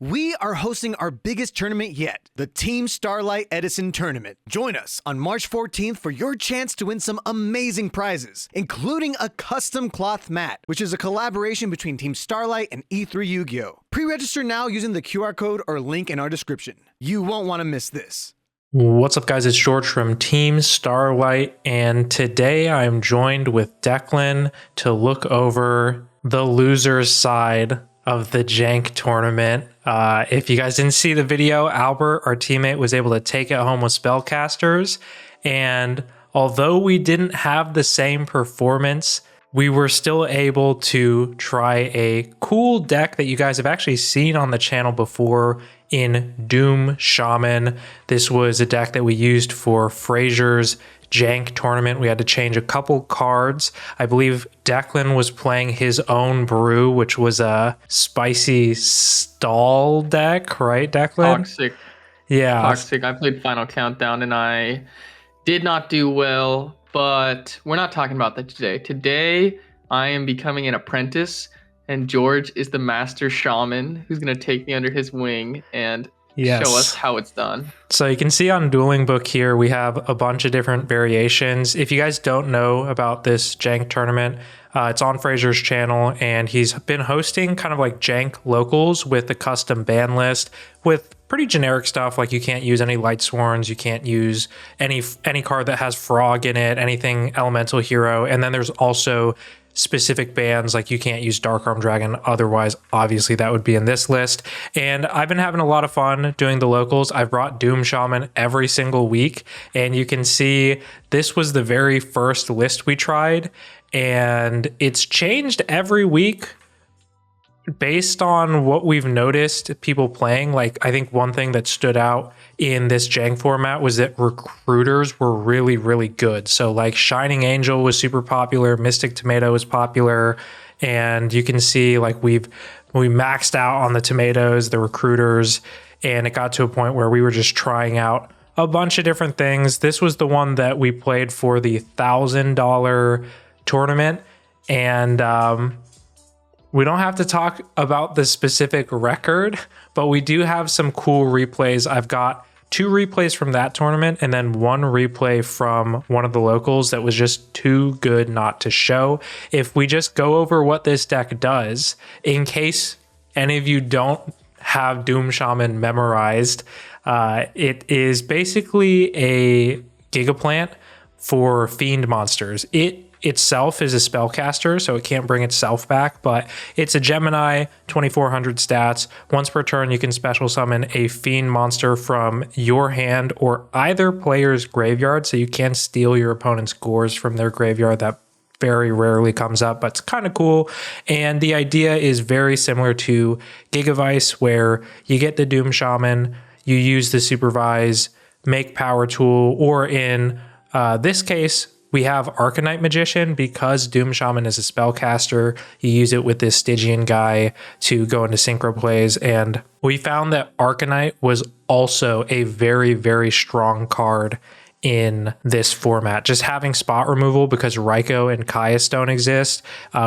We are hosting our biggest tournament yet, the Team Starlight Edison Tournament. Join us on March 14th for your chance to win some amazing prizes, including a custom cloth mat, which is a collaboration between Team Starlight and E3 Yu-Gi-Oh! Pre-register now using the QR code or link in our description. You won't want to miss this. What's up, guys? It's George from Team Starlight, and today I'm joined with Declan to look over the loser's side of the Jank tournament. If you guys didn't see the video, Albert, our teammate, was able to take it home with spellcasters, and although we didn't have the same performance, we were still able to try a cool deck that you guys have actually seen on the channel before in Doom Shaman. This was a deck that we used for Frazier's Jank tournament. We had to change a couple cards. I believe Declan was playing his own brew, which was a spicy stall deck, right, Declan? Toxic. Yeah. Toxic. I played Final Countdown and I did not do well, but we're not talking about that today. Today, I am becoming an apprentice, and George is the master shaman who's going to take me under his wing and show us how it's done. So you can see on Dueling Book here, we have a bunch of different variations. If you guys don't know about this Jank tournament, it's on Frazier's channel, and he's been hosting kind of like Jank locals with a custom ban list with pretty generic stuff, like you can't use any Light Sworns, you can't use any card that has Frog in it, anything Elemental Hero, and then there's also specific bans, like you can't use Dark-Armed Dragon, otherwise obviously that would be in this list. And I've been having a lot of fun doing the locals. I've brought Doom Shaman every single week, and you can see this was the very first list we tried, and it's changed every week based on what we've noticed people playing. Like, I think one thing that stood out in this Jank format was that recruiters were really, really good. So like Shining Angel was super popular, Mystic Tomato was popular, and you can see like we maxed out on the tomatoes, the recruiters, and it got to a point where we were just trying out a bunch of different things. This was the one that we played for the $1,000 tournament, and we don't have to talk about the specific record, but we do have some cool replays. I've got 2 replays from that tournament and then 1 replay from one of the locals that was just too good not to show. If we just go over what this deck does, in case any of you don't have Doom Shaman memorized, it is basically a Gigaplant for Fiend monsters. It itself is a spellcaster, so it can't bring itself back, but it's a Gemini, 2400 stats. Once per turn, you can special summon a Fiend monster from your hand or either player's graveyard, so you can steal your opponent's Gores from their graveyard. That very rarely comes up, but it's kind of cool. And the idea is very similar to Gigavice, where you get the Doom Shaman, you use the Supervise, make Power Tool, or in this case, we have Arcanite Magician. Because Doom Shaman is a spellcaster, you use it with this Stygian guy to go into synchro plays, and we found that Arcanite was also a very, very strong card in this format. Just having spot removal because Raikou and Caius don't exist,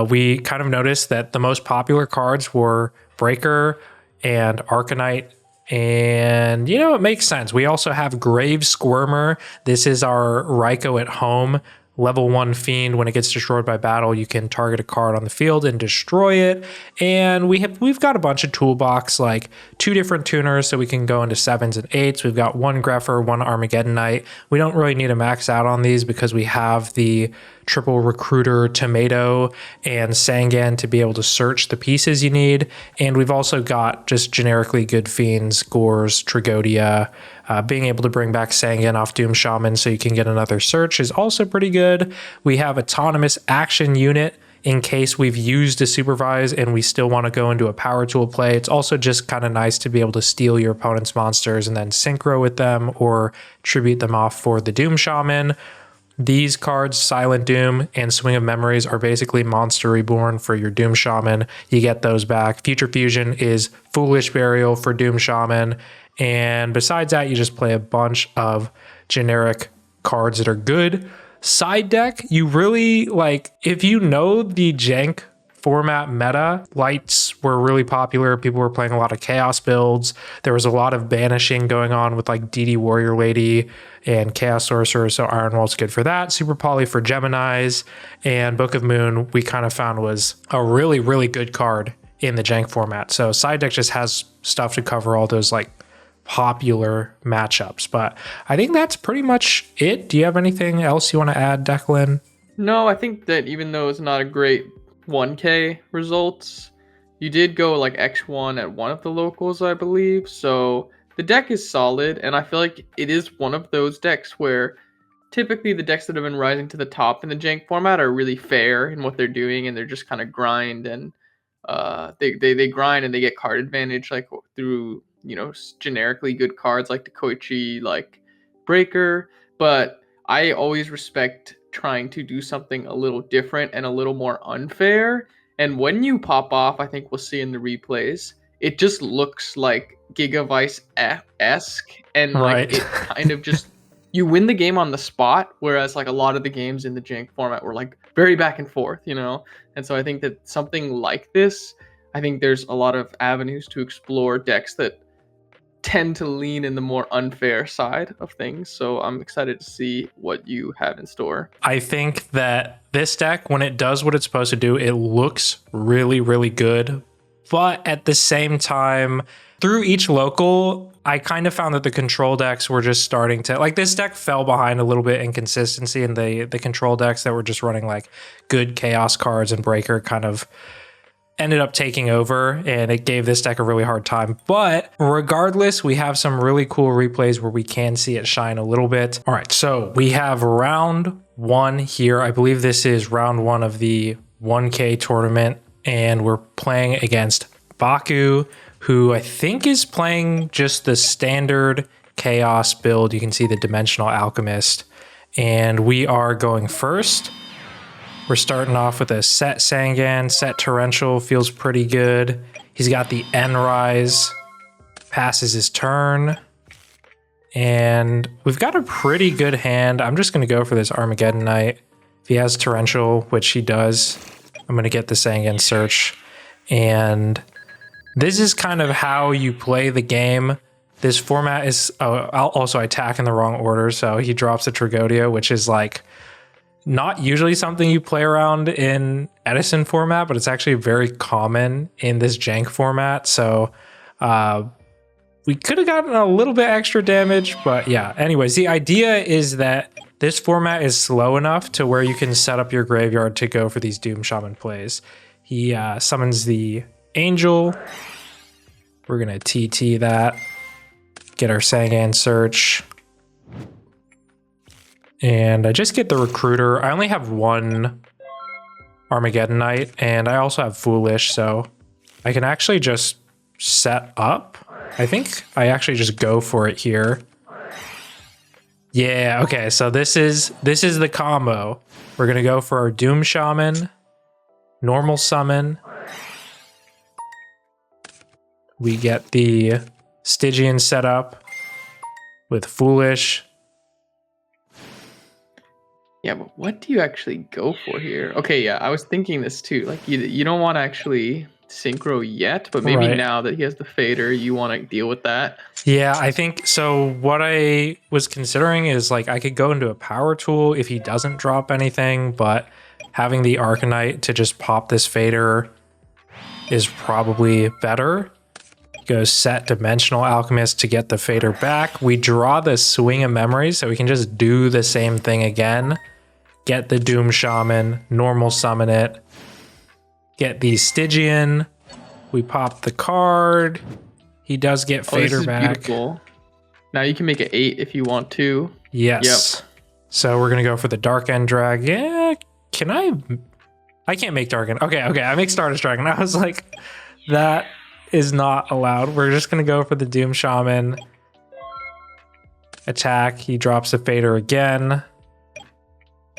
we kind of noticed that the most popular cards were Breaker and Arcanite. And, you know, it makes sense. We also have Grave Squirmer. This is our Raikou at home. Level 1 Fiend. When it gets destroyed by battle, you can target a card on the field and destroy it. And we've got a bunch of toolbox, like 2 different tuners, so we can go into 7s and 8s. We've got 1 Grepher, 1 Armageddon Knight. We don't really need to max out on these because we have the triple recruiter, tomato, and Sangan to be able to search the pieces you need. And we've also got just generically good fiends, Gores, Tragodia. Being able to bring back Sangan off Doom Shaman so you can get another search is also pretty good. We have autonomous action unit in case we've used a Supervise and we still want to go into a power tool play. It's also just kind of nice to be able to steal your opponent's monsters and then synchro with them or tribute them off for the Doom Shaman. These cards, Silent Doom and Swing of Memories, are basically Monster Reborn for your Doom Shaman. You get those back. Future Fusion is Foolish Burial for Doom Shaman. And besides that, you just play a bunch of generic cards that are good. Side deck, you really, like, if you know the Jank format meta, lights were really popular. People were playing a lot of chaos builds. There was a lot of banishing going on with like DD Warrior Lady and Chaos Sorcerer, so Iron Wall's good for that. Super Poly for Geminis, and Book of Moon we kind of found was a really, really good card in the Jank format. So side deck just has stuff to cover all those like popular matchups. But I think that's pretty much it. Do you have anything else you want to add, Declan? No, I think that even though it's not a great 1K results, you did go like X1 at one of the locals, I believe. So the deck is solid, and I feel like it is one of those decks where typically the decks that have been rising to the top in the Jank format are really fair in what they're doing, and they're just kind of grind, and they grind and they get card advantage like through, you know, generically good cards like the Koichi, like Breaker. But I always respect trying to do something a little different and a little more unfair. And when you pop off, I think we'll see in the replays, it just looks like Gigavice-esque, and like it kind of just, you win the game on the spot, whereas like a lot of the games in the Jank format were like very back and forth, you know? And so I think that something like this, I think there's a lot of avenues to explore decks that tend to lean in the more unfair side of things. So I'm excited to see what you have in store. I think that this deck, when it does what it's supposed to do, it looks really, really good. But at the same time, through each local, I kind of found that the control decks were just starting to, like, this deck fell behind a little bit in consistency, and the control decks that were just running like good chaos cards and breaker kind of ended up taking over, and it gave this deck a really hard time. But regardless, we have some really cool replays where we can see it shine a little bit. All right, so we have round one here. I believe this is round one of the 1K tournament, and we're playing against Baku, who I think is playing just the standard chaos build. You can see the Dimensional Alchemist, and we are going first. We're starting off with a set Sangan, set Torrential, feels pretty good. He's got the N-Rise, passes his turn, and we've got a pretty good hand. I'm just going to go for this Armageddon Knight. If he has Torrential, which he does, I'm going to get the Sangan Search, and this is kind of how you play the game. This format is also I attack in the wrong order, so he drops a Tragodia, which is like not usually something you play around in Edison format, but it's actually very common in this Jank format. So we could have gotten a little bit extra damage, but yeah. Anyways, the idea is that this format is slow enough to where you can set up your graveyard to go for these Doom Shaman plays. He summons the Angel. We're gonna TT that, get our Sangan Search, and I just get the Recruiter. I only have one Armageddon Knight, and I also have Foolish, so I can actually just set up. I think I actually just go for it here. Yeah, okay, so this is the combo. We're gonna go for our Doom Shaman, normal summon. We get the Stygian set up with Foolish. Yeah, but what do you actually go for here? Okay, yeah, I was thinking this too. Like, you don't want to actually synchro yet, but maybe now that he has the Fader, you want to deal with that. Yeah, I think so. What I was considering is like I could go into a power tool if he doesn't drop anything, but having the Arcanite to just pop this Fader is probably better. Go set Dimensional Alchemist to get the Fader back. We draw the Swing of Memories, so we can just do the same thing again. Get the Doom Shaman, normal summon it. Get the Stygian. We pop the card. He does get Fader this is back. Beautiful. Now you can make it 8 if you want to. Yes. Yep. So we're gonna go for the Dark End Drag. Yeah, can I can't make Dark End. Okay, I make Stardust Dragon. I was like, that is not allowed. We're just gonna go for the Doom Shaman. Attack. He drops the Fader again.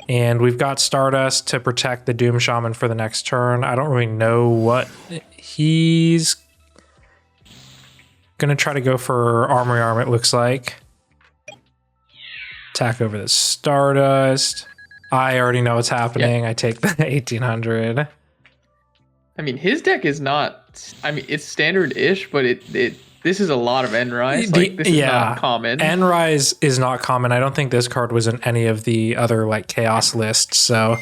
And we've got Stardust to protect the Doom Shaman for the next turn. I don't really know what he's gonna try to go for. Armory Arm, it looks like. Attack over the Stardust. I already know what's happening. Yeah. I take the 1800. I mean, his deck is not. I mean, it's standard-ish, but this is a lot of N-Rise. Like, this is not common. N-Rise is not common. I don't think this card was in any of the other like Chaos lists. So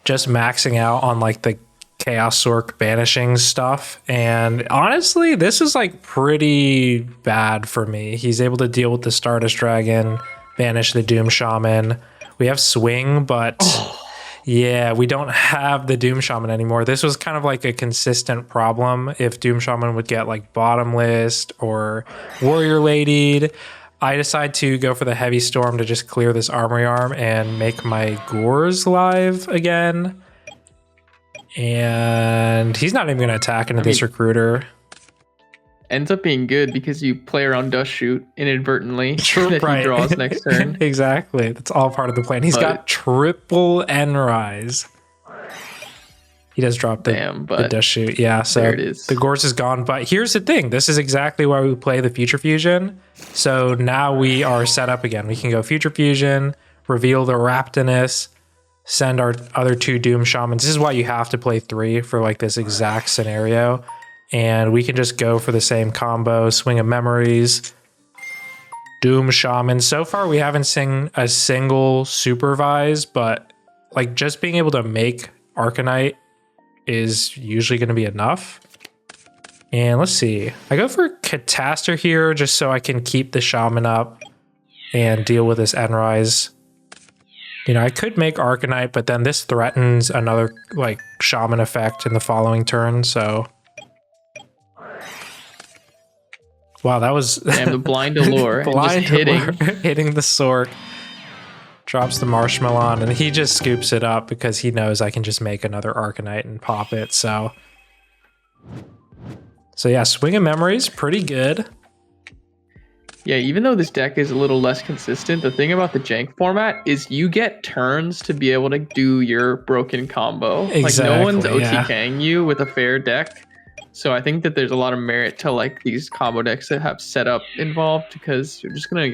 just maxing out on like the Chaos Sork banishing stuff. And honestly, this is like pretty bad for me. He's able to deal with the Stardust Dragon, banish the Doom Shaman. We have Swing, but yeah, we don't have the Doom Shaman anymore. This was kind of like a consistent problem. If Doom Shaman would get like bottom list or Warrior Ladied, I decide to go for the Heavy Storm to just clear this Armory Arm and make my Gores live again. And he's not even going to attack into this Recruiter. Ends up being good because you play around Dust Shoot inadvertently that he draws next turn. Exactly. That's all part of the plan. He's got triple N-Rise. He does drop the Dust Shoot. Yeah, so there it is. The Gores is gone. But here's the thing. This is exactly why we play the Future Fusion. So now we are set up again. We can go Future Fusion, reveal the Raptinus, send our other 2 Doom Shamans. This is why you have to play 3 for like this exact scenario. And we can just go for the same combo, Swing of Memories, Doom Shaman. So far, we haven't seen a single Supervise, but like just being able to make Arcanite is usually going to be enough. And let's see. I go for Catastor here just so I can keep the Shaman up and deal with this N-Rise. You know, I could make Arcanite, but then this threatens another like Shaman effect in the following turn, so... Wow, that was... Damn, the Blind Allure. Blind Allure hitting the Sork. Drops the Marshmallow on, and he just scoops it up because he knows I can just make another Arcanite and pop it, so... So yeah, Swing of Memories, pretty good. Yeah, even though this deck is a little less consistent, the thing about the Jank format is you get turns to be able to do your broken combo. Exactly, like, no one's OTKing you with a fair deck. So I think that there's a lot of merit to like these combo decks that have setup involved because you're just gonna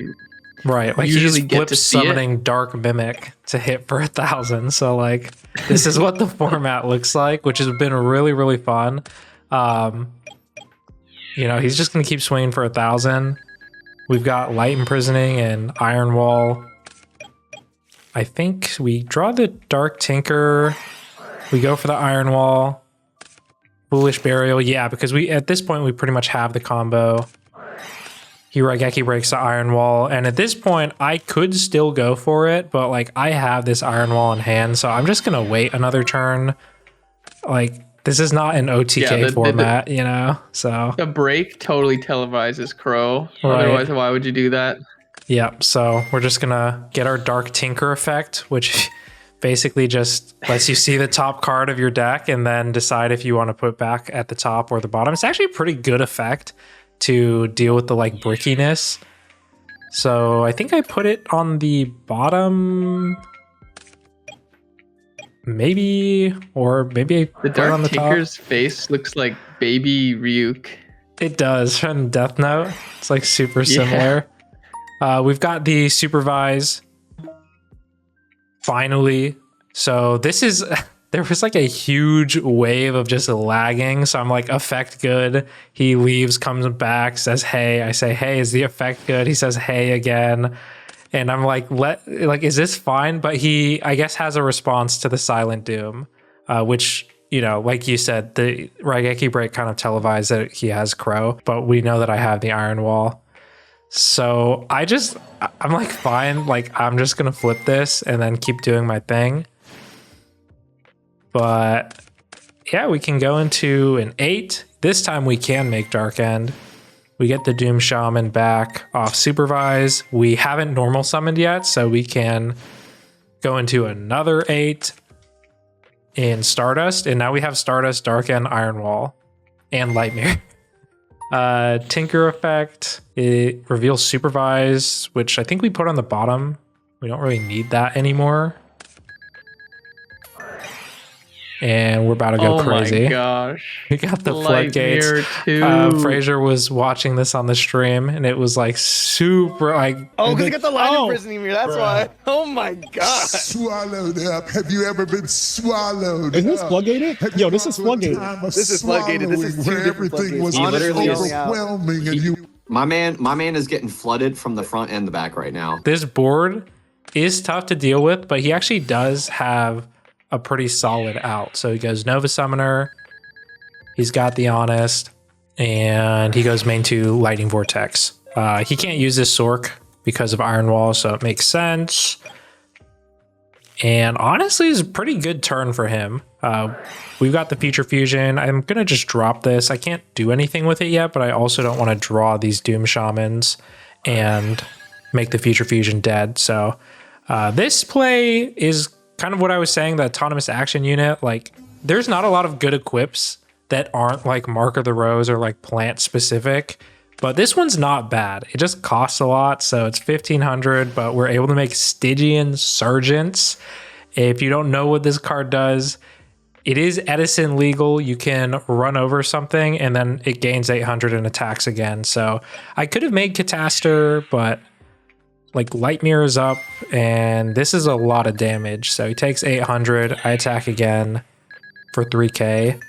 like usually he's flip summoning Dark Mimic to hit for 1,000. So like this is what the format looks like, which has been really, really fun. You know, he's just gonna keep swinging for 1,000. We've got Light Imprisoning and Iron Wall. I think we draw the Dark Tinker. We go for the Iron Wall. Foolish Burial, yeah, because we at this point we pretty much have the combo. Raigeki breaks the Iron Wall, and at this point I could still go for it, but like I have this Iron Wall in hand, so I'm just gonna wait another turn. Like this is not an OTK format, you know. So the break totally televises Crow. Right. Otherwise, why would you do that? Yep. So we're just gonna get our Dark Tinker effect, which basically just lets you see the top card of your deck and then decide if you want to put back at the top or the bottom. It's actually a pretty good effect to deal with the like brickiness. So I think I put it on the bottom, maybe, or maybe I put it on the top. The Dark Tinker's face looks like baby Ryuk. It does from Death Note. It's like super similar. We've got the Supervise. Finally. So this is, there was like a huge wave of just lagging. So I'm like, effect good. He leaves, comes back, says, hey. I say, hey, is the effect good? He says, hey again. And I'm like, is this fine? But he, I guess, has a response to the Silent Doom, which, you know, like you said, the Raigeki break kind of televised that he has Crow, but we know that I have the Iron Wall. So I'm like, fine, like I'm just gonna flip this and then keep doing my thing. But yeah, we can go into an 8. This time we can make Dark End. We get the Doom Shaman back off Supervise. We haven't normal summoned yet, so we can go into another 8 in Stardust. And now we have Stardust, Dark End, Iron Wall, and Lightmare. Tinker effect, it reveals Supervise, which I think we put on the bottom. We don't really need that anymore. and we're about to go crazy. Oh my gosh. We got the Light floodgates. Mirror 2. Frazier was watching this on the stream, and it was like super like. Oh, because he got the line imprisoning me. That's why. Oh my god. Swallowed up. Have you ever been swallowed? Is this floodgated? Yo, this is floodgated. This is floodgated. This is two where different everything was floodgates. He literally is- overwhelming, and you. My man is getting flooded from the front and the back right now. This board is tough to deal with, but he actually does have a pretty solid out. So he goes Nova Summoner, he's got the Honest, and he goes main 2 Lightning Vortex. He can't use this Sork because of Iron Wall, so it makes sense. And honestly, it's a pretty good turn for him. We've got the Future Fusion. I'm going to just drop this. I can't do anything with it yet, but I also don't want to draw these Doom Shamans and make the Future Fusion dead. So this play is kind of what I was saying, the autonomous action unit. Like, there's not a lot of good equips that aren't like Mark of the Rose or like plant specific, but this one's not bad. It just costs a lot, so it's 1,500, but we're able to make Stygian Sergeants. If you don't know what this card does, it is Edison legal. You can run over something and then it gains 800 and attacks again. So I could have made Cataster, but like Light Mirror is up and this is a lot of damage. So he takes 800. I attack again for 3k.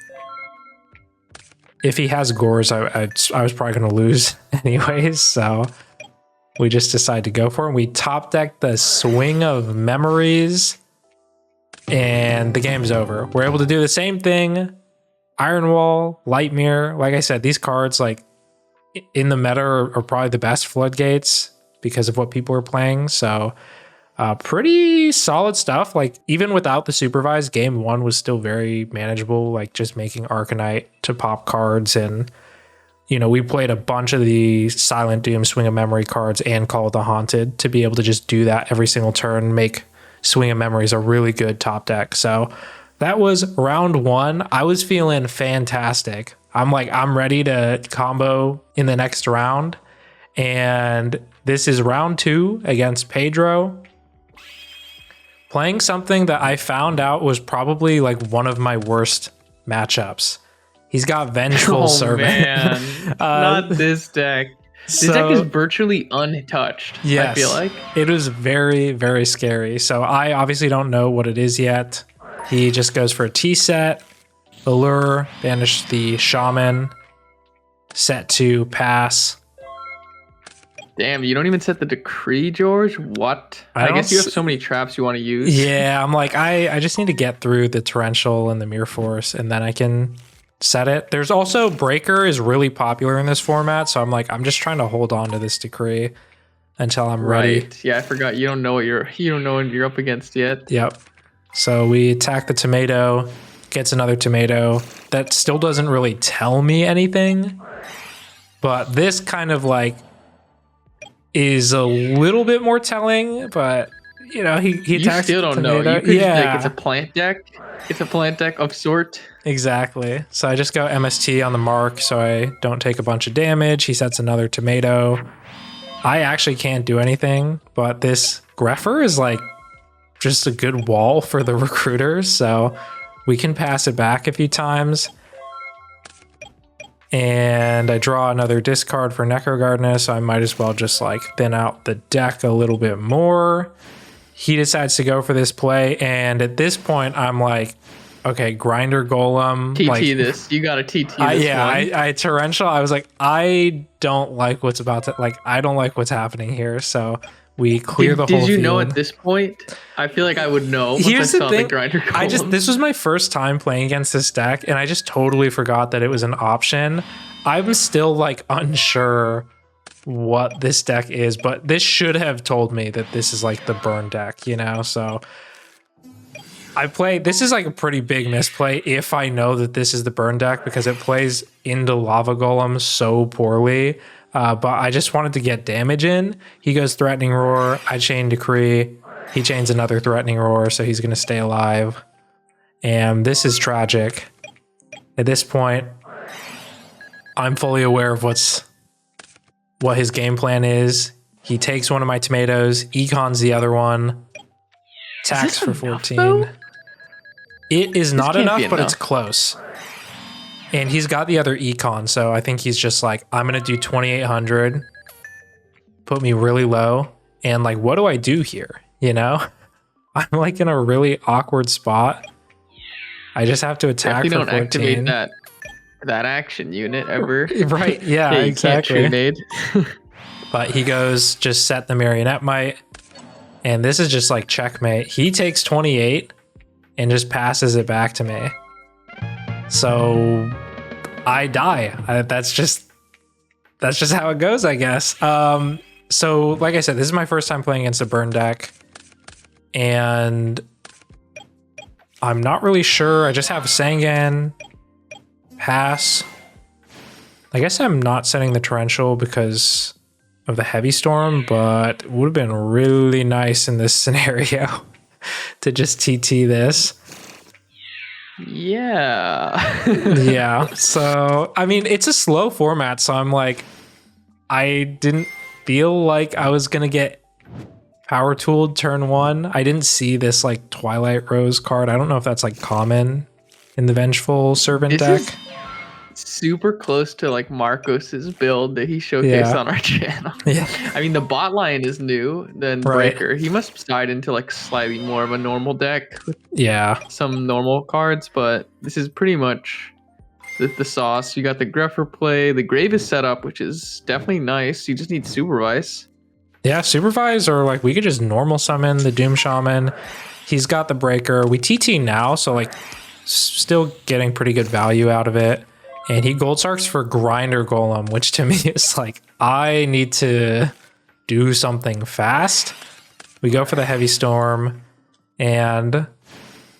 If he has Gores, I was probably going to lose anyways. So we just decide to go for it. We top deck the Swing of Memories. And the game's over. We're able to do the same thing. Iron Wall, Light Mirror. Like I said, these cards like in the meta are probably the best floodgates because of what people are playing. So pretty solid stuff. Like even without the supervised, game 1 was still very manageable. Like just making Arcanite to pop cards. And, you know, we played a bunch of the Silent Doom Swing of Memory cards and Call of the Haunted to be able to just do that every single turn, make Swing of Memories a really good top deck. So that was round 1. I was feeling fantastic. I'm ready to combo in the next round. And this is round 2 against Pedro. Playing something that I found out was probably like one of my worst matchups. He's got Vengeful Servant. Man. Not this deck. This deck is virtually untouched, yes, I feel like. It was very, very scary. So I obviously don't know what it is yet. He just goes for a T-set, Allure, banish the Shaman, set to pass. Damn, you don't even set the Decree, George? What? I guess you have so many traps you want to use. Yeah, I'm like, I just need to get through the Torrential and the Mirror Force, and then I can set it. There's also Breaker is really popular in this format, so I'm like, I'm just trying to hold on to this Decree until I'm ready. Right. Yeah, I forgot. You don't know what you're up against yet. Yep. So we attack the tomato, gets another tomato. That still doesn't really tell me anything, but this kind of like is a little bit more telling. But you know, he attacks. You still don't tomato. know. You could yeah, just think it's a plant deck. It's a plant deck of sort. exactly. So I just go MST on the mark, so I don't take a bunch of damage. He sets another tomato. I actually can't do anything, but this Greffer is like just a good wall for the recruiters, so we can pass it back a few times. And I draw another discard for Necrogardener, so I might as well just like thin out the deck a little bit more. He decides to go for this play, and at this point I'm like, okay, Grinder Golem. TT like, this. You got to TT this yeah, one. I Torrential. I was like, I don't like what's about to, like, I don't like what's happening here. So we clear the whole field. Did you know at this point? I feel like I would know once Here's I the saw thing. the Grinder Golem. This was my first time playing against this deck, and I just totally forgot that it was an option. I'm still like unsure what this deck is, but this should have told me that this is like the burn deck, you know? So this is like a pretty big misplay if I know that this is the burn deck, because it plays into Lava Golem so poorly. But I just wanted to get damage in. He goes Threatening Roar. I chain Decree. He chains another Threatening Roar, so he's going to stay alive. And this is tragic. At this point, I'm fully aware of what his game plan is. He takes one of my tomatoes, econs the other one, attacks for 14. Though? It is not can't enough, be but enough. it's close. And he's got the other econ, so I think he's just like, I'm gonna do 2,800, put me really low, and like, what do I do here? You know, I'm like in a really awkward spot. I just have to attack Definitely for don't 14. activate that action unit ever. Right? Yeah, You exactly. can't trade. But he goes, just set the marionette mite, and this is just like checkmate. He takes 28 and just passes it back to me. So I die. That's just how it goes, I guess. So like I said, this is my first time playing against a burn deck, and I'm not really sure. I just have Sangan, pass. I guess I'm not setting the torrential because of the heavy storm, but it would have been really nice in this scenario to just TT this. Yeah. Yeah. So, I mean, it's a slow format. So I'm like, I didn't feel like I was going to get power tooled turn one. I didn't see this like Twilight Rose card. I don't know if that's like common in the Vengeful Servant deck. Is super close to like Marcos's build that he showcased on our channel. Yeah. I mean, the bot line is new than Right. Breaker. He must have slide into like slightly more of a normal deck with Yeah. some normal cards, but this is pretty much the sauce. You got the Greffer play, the Grave is set up, which is definitely nice. You just need Supervise. Yeah, Supervise, or like we could just normal summon the Doom Shaman. He's got the Breaker. We TT now, so like still getting pretty good value out of it. And he Gold Sarks for Grinder Golem, which to me is like, I need to do something fast. We go for the Heavy Storm, and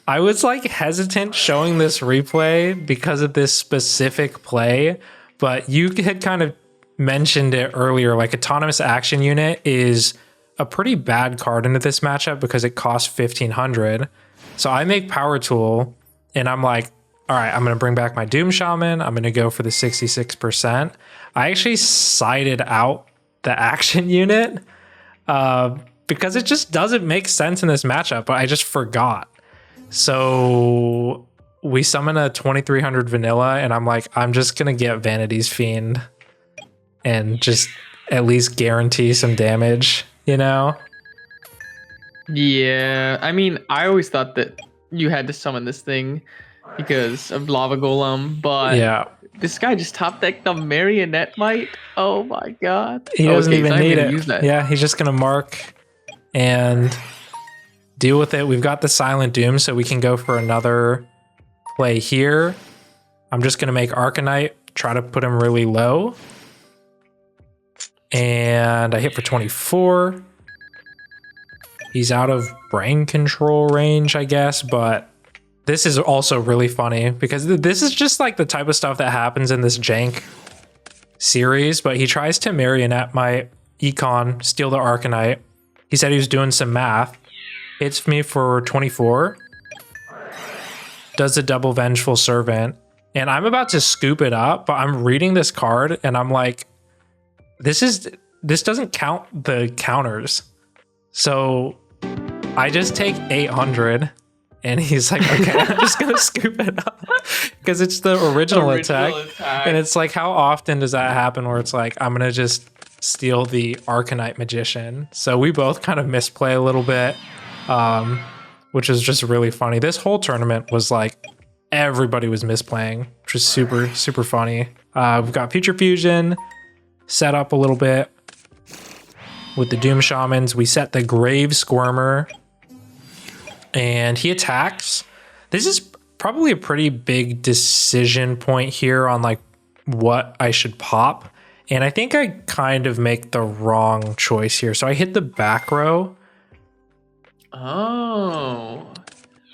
I was like hesitant showing this replay because of this specific play, but you had kind of mentioned it earlier. Like, Autonomous Action Unit is a pretty bad card into this matchup because it costs 1,500. So I make Power Tool, and I'm like, all right, I'm going to bring back my Doom Shaman. I'm going to go for the 66%. I actually sided out the action unit because it just doesn't make sense in this matchup, but I just forgot. So we summon a 2,300 vanilla, and I'm like, I'm just going to get Vanity's Fiend and just at least guarantee some damage, you know? Yeah, I mean, I always thought that you had to summon this thing because of Lava Golem, but Yeah. this guy just top decked the Marionette Mite. Oh my god. He doesn't he's even not need gonna it. use that. Yeah, he's just going to mark and deal with it. We've got the Silent Doom, so we can go for another play here. I'm just going to make Arcanite, try to put him really low. And I hit for 24. He's out of brain control range, I guess, but this is also really funny because this is just like the type of stuff that happens in this Jank series, but he tries to marionette my Econ, steal the Arcanite. He said he was doing some math. Hits me for 24. Does a double Vengeful Servant. And I'm about to scoop it up, but I'm reading this card and I'm like, this doesn't count the counters. So I just take 800 and he's like, okay, I'm just going to scoop it up because it's the original attack. And it's like, how often does that happen where it's like, I'm going to just steal the Arcanite Magician? So we both kind of misplay a little bit, which is just really funny. This whole tournament was like, everybody was misplaying, which was super, super funny. We've got Future Fusion set up a little bit with the Doom Shamans. We set the Grave Squirmer and he attacks. This is probably a pretty big decision point here on like what I should pop. And I think I kind of make the wrong choice here. So I hit the back row. Oh.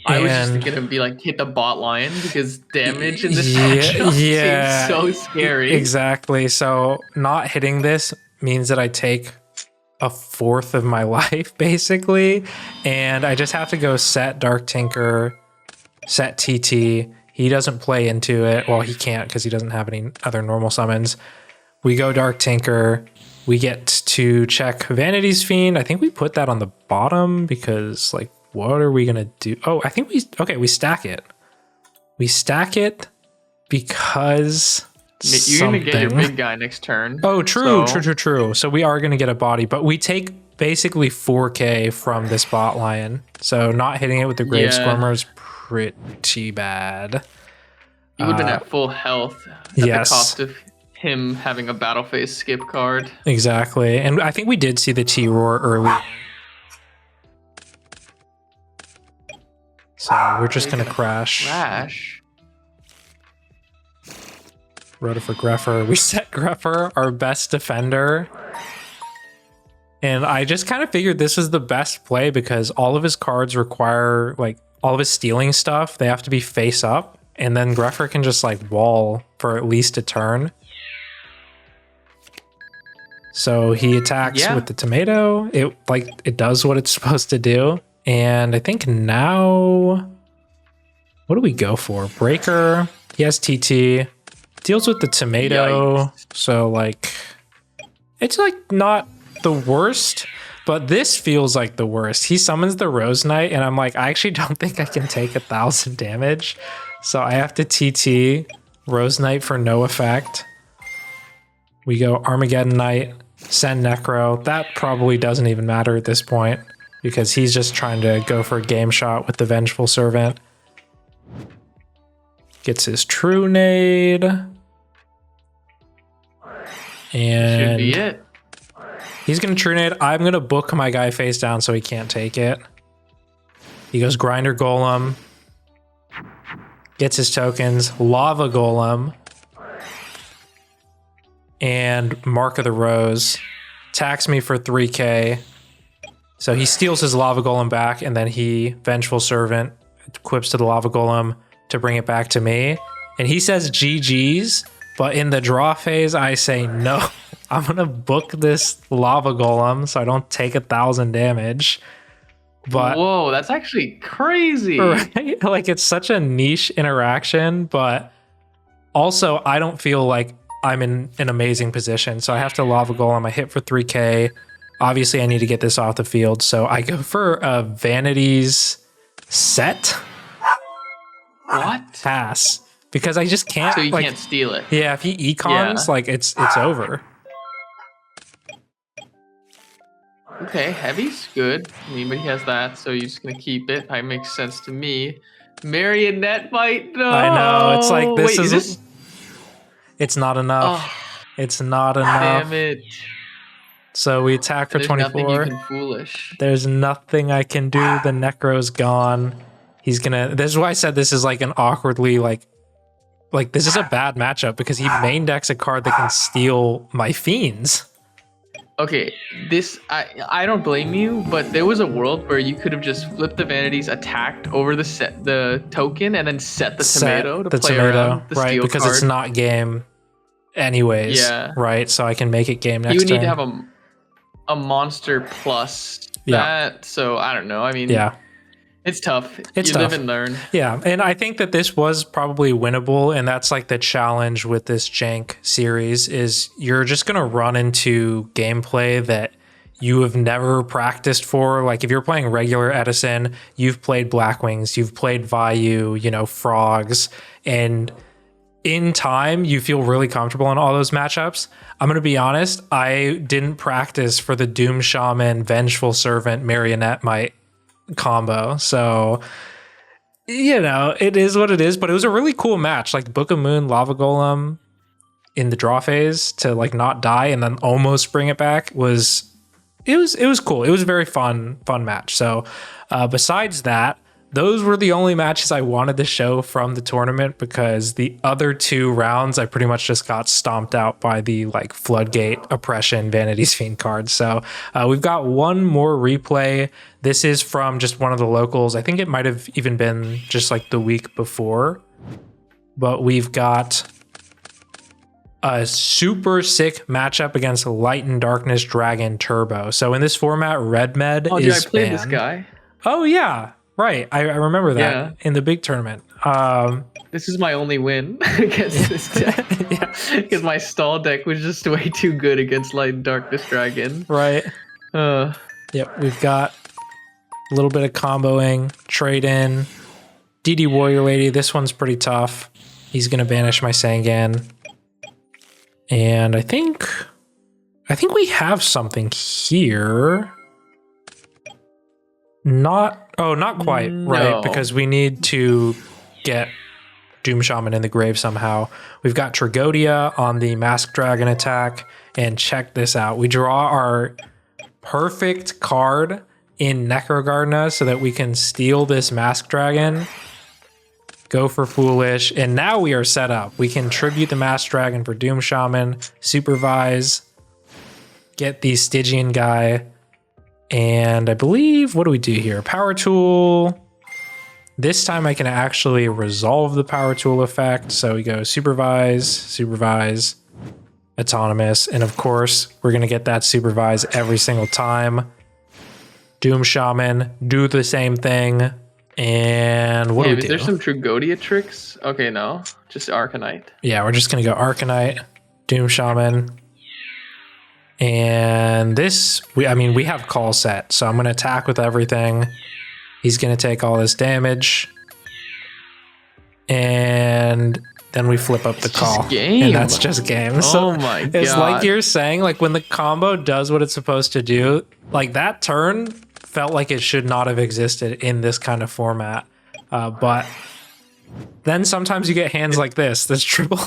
I was just gonna be like, hit the bot line because damage in this Yeah, seems so scary. Exactly. So not hitting this means that I take a fourth of my life basically, and I just have to go set Dark Tinker, set TT. He doesn't play into it. Well, he can't because he doesn't have any other normal summons. We go Dark Tinker. We get to check Vanity's Fiend. I think we put that on the bottom because like what are we gonna do? Oh, I think we stack it. We stack it because You're gonna get your big guy next turn. Oh, true. So we are gonna get a body, but we take basically 4K from this bot lion. So not hitting it with the Grave Squirmer is pretty bad. You would have been at full health at the cost of him having a battle phase skip card. Exactly. And I think we did see the T-Roar early. So we're just going to crash. Rota for Greffer. We set Greffer, our best defender. And I just kind of figured this was the best play because all of his cards require, like, all of his stealing stuff, they have to be face up. And then Greffer can just, like, wall for at least a turn. So he attacks with the tomato. It does what it's supposed to do. And I think now, what do we go for? Breaker. He has TT. Deals with the tomato. Yikes. So like, it's like not the worst, but this feels like the worst. He summons the Rose Knight, and I'm like, I actually don't think I can take 1,000 damage. So I have to TT Rose Knight for no effect. We go Armageddon Knight, send Necro. That probably doesn't even matter at this point because he's just trying to go for a game shot with the Vengeful Servant. Gets his True Nade. And should be it. He's going to True Nade. I'm going to book my guy face down so he can't take it. He goes Grinder Golem. Gets his tokens. Lava Golem. And Mark of the Rose. Attacks me for 3k. So he steals his Lava Golem back, and then he Vengeful Servant equips to the Lava Golem to bring it back to me. And he says GG's, but in the draw phase, I say no. I'm going to book this Lava Golem so I don't take 1,000 damage. But whoa, that's actually crazy. Right? Like, it's such a niche interaction, but also I don't feel like I'm in an amazing position. So I have to Lava Golem. I hit for 3k. Obviously, I need to get this off the field. So I go for a Vanities set. What? Pass. Because I just can't. So you can't steal it. Yeah, if he econs, like it's over. Okay, heavy's good. I mean, but he has that, so you're just gonna keep it. That makes sense to me. Marionette bite? No. I know. It's like this. It's not enough. Oh, it's not enough. Damn it. So we attack for 24. Nothing you can foolish. There's nothing I can do. The Necro's gone. He's gonna. This is why I said this is like an awkwardly like this is a bad matchup because he main decks a card that can steal my Fiends. Okay, I don't blame you, but there was a world where you could have just flipped the Vanities, attacked over the token, and then set the tomato to play around the steal because card. It's not game anyways. Yeah. Right, so I can make it game next turn. You need to have a monster plus that, so I don't know. I mean, it's tough. You live and learn. Yeah, and I think that this was probably winnable, and that's like the challenge with this Jank series is you're just going to run into gameplay that you have never practiced for. Like if you're playing regular Edison, you've played Blackwings, you've played Vayu, Frogs, and in time, you feel really comfortable in all those matchups. I'm going to be honest, I didn't practice for the Doom Shaman, Vengeful Servant, Marionette Might combo. So, it is what it is, but it was a really cool match. Like Book of Moon, Lava Golem in the draw phase to like not die and then almost bring it back was cool. It was a very fun match. So, besides that, those were the only matches I wanted to show from the tournament because the other 2 rounds I pretty much just got stomped out by the like Floodgate Oppression Vanity's Fiend cards. So we've got one more replay. This is from just one of the locals. I think it might have even been just like the week before, but we've got a super sick matchup against Light and Darkness Dragon Turbo. So in this format, Red Med is I played banned. This guy. Oh yeah. Right, I remember that in the big tournament. This is my only win against this deck. Because my stall deck was just way too good against Light and Darkness Dragon. Right. Yep, we've got A little bit of comboing, trade in. DD Warrior Lady, this one's pretty tough. He's gonna banish my Sangan. And I think we have something here. Not quite, right? Because we need to get Doom Shaman in the grave somehow. We've got Tragodia on the Mask Dragon attack, and check this out. We draw our perfect card in Necrogardener so that we can steal this Mask Dragon, go for Foolish, and now we are set up. We can tribute the Mask Dragon for Doom Shaman, supervise, get the Stygian guy, and I believe, what do we do here? Power Tool. This time I can actually resolve the Power Tool effect. So we go supervise, supervise, autonomous, and of course we're gonna get that supervise every single time. Doom Shaman, do the same thing. And what do we do? Is there some Tragodia tricks? Okay, no, just Arcanite. Yeah, we're just gonna go Arcanite, Doom Shaman. And this, we have call set, so I'm gonna attack with everything. He's gonna take all this damage. And then we flip up the call. Game. And that's just game. Oh So my god. it's like you're saying, like when the combo does what it's supposed to do, like that turn felt like it should not have existed in this kind of format. But then sometimes you get hands like this triple.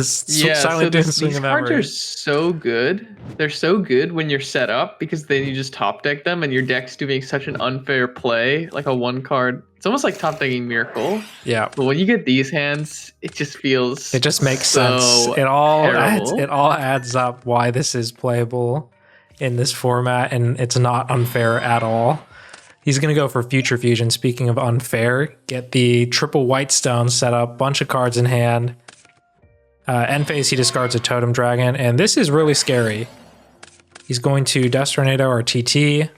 Silent Doom Swing these of cards Memory. are so good. They're so good when you're set up because then you just top deck them and your deck's doing such an unfair play, like a one card. It's almost like top decking Miracle. Yeah. But when you get these hands, it just feels It just makes so sense. It all adds up why this is playable in this format, and it's not unfair at all. He's going to go for Future Fusion. Speaking of unfair, get the triple white stone set up, bunch of cards in hand. End phase, he discards a Totem Dragon, and this is really scary. He's going to Dust Tornado or TT.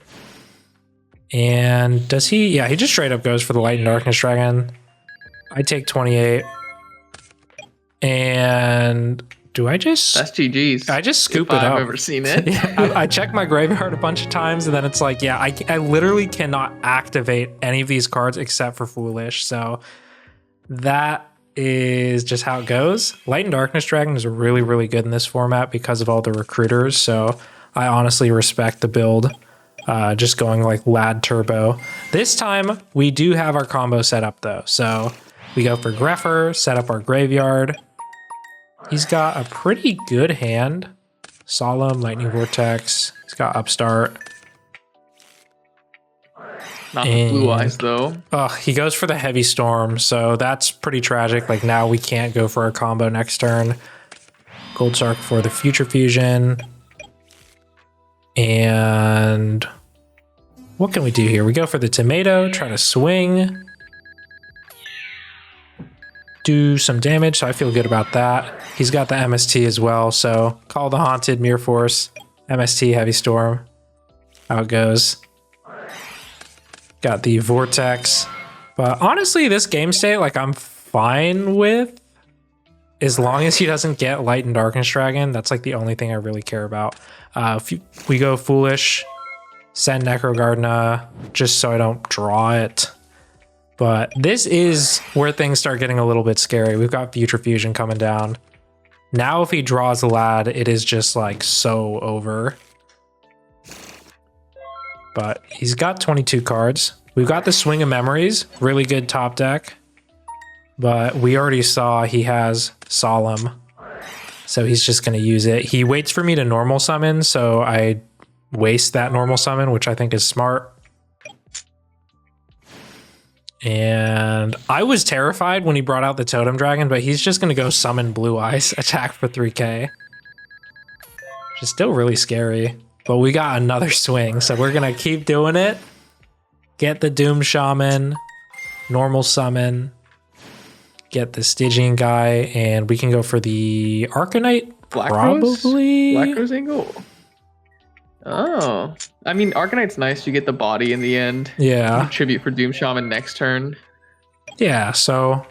And does he? Yeah, he just straight up goes for the Light and Darkness Dragon. I take 28. And do I just... That's GG's. I just scoop it up. I've ever seen it. Yeah, I check my graveyard a bunch of times, and then it's like, yeah, I literally cannot activate any of these cards except for Foolish. So that is just how it goes. Light and Darkness Dragon is really, really good in this format because of all the recruiters. So I honestly respect the build. Just going like Lad Turbo. This time we do have our combo set up though. So we go for Greffer, set up our graveyard. He's got a pretty good hand. Solemn, Lightning Vortex. He's got Upstart. Not the blue eyes though. He goes for the Heavy Storm, so that's pretty tragic. Like now we can't go for a combo next turn. Gold Shark for the Future Fusion. And what can we do here? We go for the Tomato, try to swing. Do some damage, so I feel good about that. He's got the MST as well, so call the Haunted, Mirror Force, MST, Heavy Storm. How it goes. Got the Vortex. But honestly, this game state, like I'm fine with. As long as he doesn't get Light and Darkness Dragon, that's like the only thing I really care about. We go Foolish, send Necrogardener, just so I don't draw it. But this is where things start getting a little bit scary. We've got Future Fusion coming down. Now if he draws a Lad, it is just like so over. But he's got 22 cards. We've got the Swing of Memories, really good top deck. But we already saw he has Solemn, so he's just going to use it. He waits for me to normal summon, so I waste that normal summon, which I think is smart. And I was terrified when he brought out the Totem Dragon, but he's just going to go summon Blue Eyes, attack for 3k. Which is still really scary. But we got another swing, so we're going to keep doing it. Get the Doom Shaman, normal summon. Get the Stygian guy, and we can go for the Arcanite. Black probably. Rose? Black Rose Angle. Oh. I mean, Arcanite's nice. You get the body in the end. Yeah. Tribute for Doom Shaman next turn. Yeah, so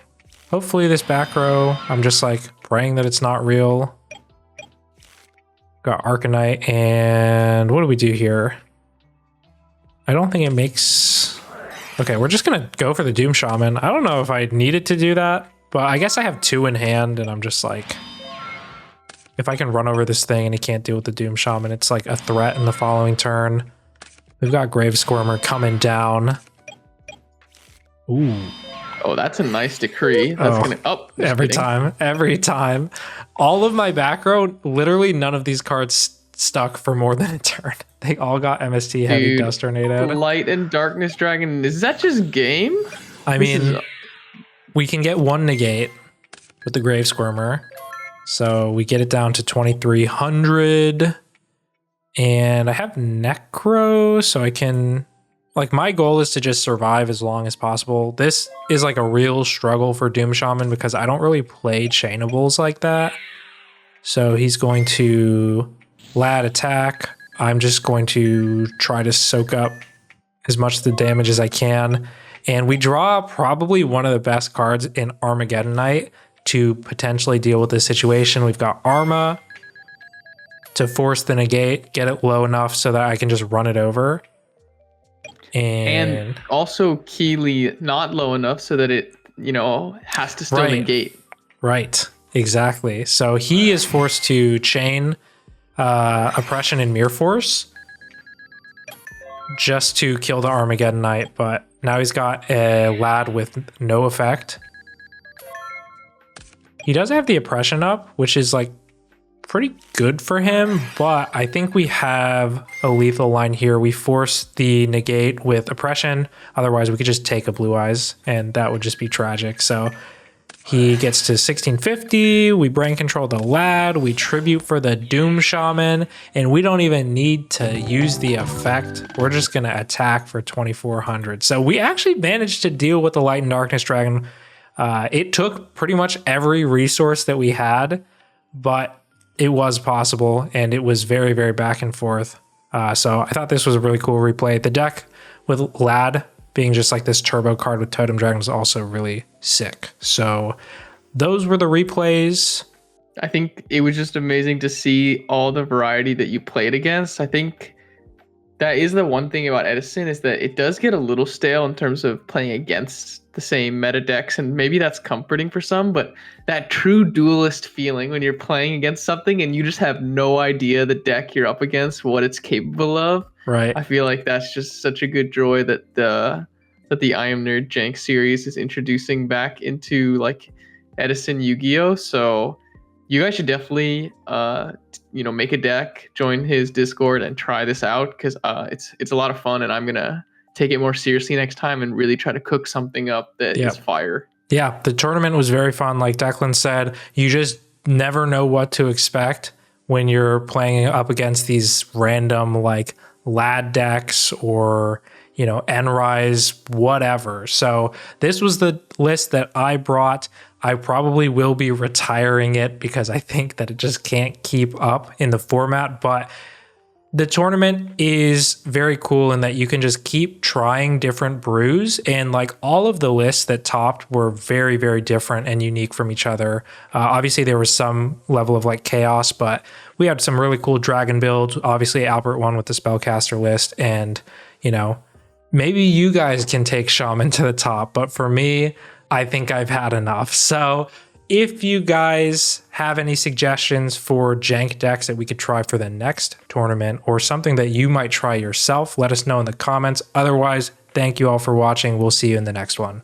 hopefully this back row, I'm just like praying that it's not real. Got Arcanite, and what do we do here? I don't think it makes... Okay, we're just going to go for the Doom Shaman. I don't know if I needed to do that, but I guess I have 2 in hand, and I'm just like... If I can run over this thing and he can't deal with the Doom Shaman, it's like a threat in the following turn. We've got Grave Squirmer coming down. Ooh. Oh, that's a nice decree. That's gonna every time. All of my back row, literally none of these cards stuck for more than a turn. They all got MST heavy dust tornado. Light and Darkness Dragon. Is that just game? I mean, we can get 1 negate with the Grave Squirmer. So we get it down to 2,300. And I have Necro, so I can... Like, my goal is to just survive as long as possible. This is like a real struggle for Doom Shaman because I don't really play chainables like that. So he's going to Lad attack. I'm just going to try to soak up as much of the damage as I can. And we draw probably one of the best cards in Armageddon Night to potentially deal with this situation. We've got Arma to force the negate, get it low enough so that I can just run it over. And also Keeley not low enough so that it, has to still negate. Right, exactly. So he is forced to chain Oppression and Mirror Force just to kill the Armageddon Knight, but now he's got a Lad with no effect. He does have the Oppression up, which is like pretty good for him, but I think we have a lethal line here. We force the negate with Oppression, otherwise we could just take a Blue Eyes and that would just be tragic. So he gets to 1650, we brain control the Lad, we tribute for the Doom Shaman, and we don't even need to use the effect. We're just gonna attack for 2,400. So we actually managed to deal with the Light and Darkness Dragon. It took pretty much every resource that we had, but it was possible, and it was very, very back and forth. So I thought this was a really cool replay. The deck with Lad being just like this turbo card with Totem Dragon was also really sick. So those were the replays. I think it was just amazing to see all the variety that you played against. I think that is the one thing about Edison is that it does get a little stale in terms of playing against the same meta decks, and maybe that's comforting for some, but that true duelist feeling when you're playing against something and you just have no idea the deck you're up against, what it's capable of. Right. I feel like that's just such a good joy that the IMNerd Jank series is introducing back into like Edison Yu-Gi-Oh! So you guys should definitely make a deck, join his Discord, and try this out because it's a lot of fun, and I'm gonna take it more seriously next time and really try to cook something up that is fire. Yeah, the tournament was very fun. Like Declan said, you just never know what to expect when you're playing up against these random like Lad decks or N-Rise, whatever. So this was the list that I brought. I probably will be retiring it because I think that it just can't keep up in the format, but the tournament is very cool in that you can just keep trying different brews, and like all of the lists that topped were very, very different and unique from each other. Obviously there was some level of like chaos, but we had some really cool dragon builds. Obviously Albert won with the spellcaster list, and maybe you guys can take Shaman to the top, but for me, I think I've had enough. So if you guys have any suggestions for jank decks that we could try for the next tournament or something that you might try yourself, let us know in the comments. Otherwise, thank you all for watching. We'll see you in the next one.